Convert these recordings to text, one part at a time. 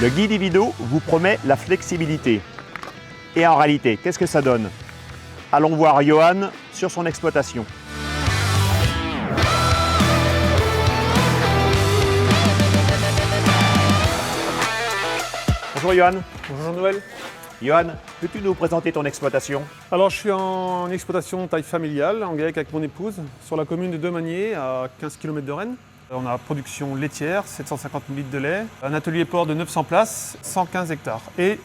Le guide Ivido vous promet la flexibilité. Et en réalité, qu'est-ce que ça donne? Allons voir Johan sur son exploitation. Bonjour Johan. Bonjour Noël. Johan, peux-tu nous présenter ton exploitation? Alors je suis en exploitation taille familiale en GAEC avec mon épouse sur la commune de Demagné à 15 km de Rennes. On a production laitière, 750 000 litres de lait, un atelier port de 900 places, 115 hectares et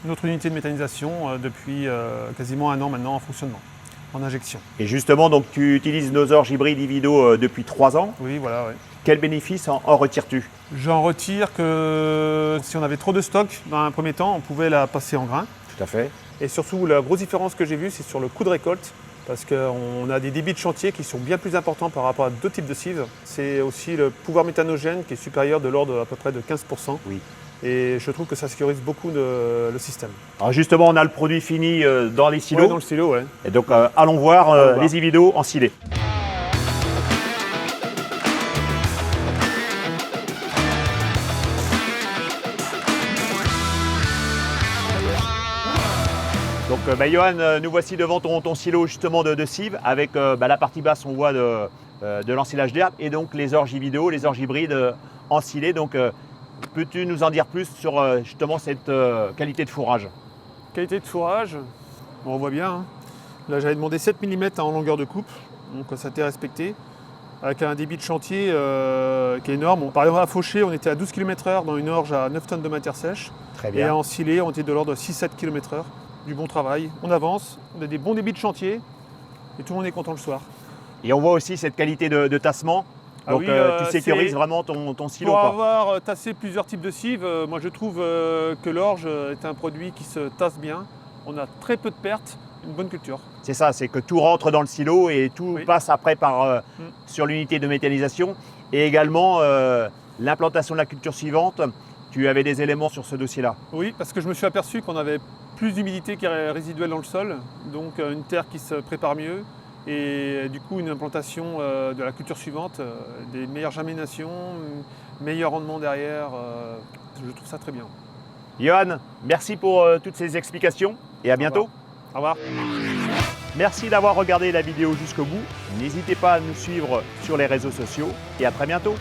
notre unité de méthanisation depuis quasiment un an maintenant en fonctionnement, en injection. Et justement, donc tu utilises nos orges hybrides Ivido depuis 3 ans. Oui, voilà. Ouais. Quel bénéfice en retires-tu? J'en retire que si on avait trop de stock dans un premier temps, on pouvait la passer en grain. Tout à fait. Et surtout, la grosse différence que j'ai vue, c'est sur le coût de récolte. Parce qu'on a des débits de chantier qui sont bien plus importants par rapport à d'autres types de cives. C'est aussi le pouvoir méthanogène qui est supérieur de l'ordre à peu près de 15%. Oui. Et je trouve que ça sécurise beaucoup le système. Alors justement, on a le produit fini dans les silos. Ouais, dans le silo, ouais. Et donc, allons voir les Ivido en silé. Donc Johan, nous voici devant ton silo justement de cives avec la partie basse on voit de l'ensilage d'herbe et donc les orges Ivido, les orges hybrides ensilées. Donc peux-tu nous en dire plus sur justement cette qualité de fourrage? Qualité de fourrage, bon, on voit bien. Hein. Là j'avais demandé 7 mm en longueur de coupe, donc ça a été respecté. Avec un débit de chantier qui est énorme. Bon, par exemple à Fauché, on était à 12 km/h dans une orge à 9 tonnes de matière sèche. Très bien. Et à ensilé, on était de l'ordre de 6-7 km/h. Du bon travail, on avance, on a des bons débits de chantier et tout le monde est content le soir. Et on voit aussi cette qualité de tassement. Donc oui, tu sécurises vraiment ton silo. Pour avoir tassé plusieurs types de cives, moi je trouve que l'orge est un produit qui se tasse bien. On a très peu de pertes, une bonne culture. C'est ça, c'est que tout rentre dans le silo et tout passe après sur l'unité de méthanisation. Et également l'implantation de la culture suivante, tu avais des éléments sur ce dossier-là. Oui, parce que je me suis aperçu qu'on avait plus d'humidité qui est résiduelle dans le sol, donc une terre qui se prépare mieux et du coup une implantation de la culture suivante, des meilleures germinations, meilleur rendement derrière, je trouve ça très bien. Johan, merci pour toutes ces explications et à bientôt. Au revoir. Merci d'avoir regardé la vidéo jusqu'au bout. N'hésitez pas à nous suivre sur les réseaux sociaux et à très bientôt.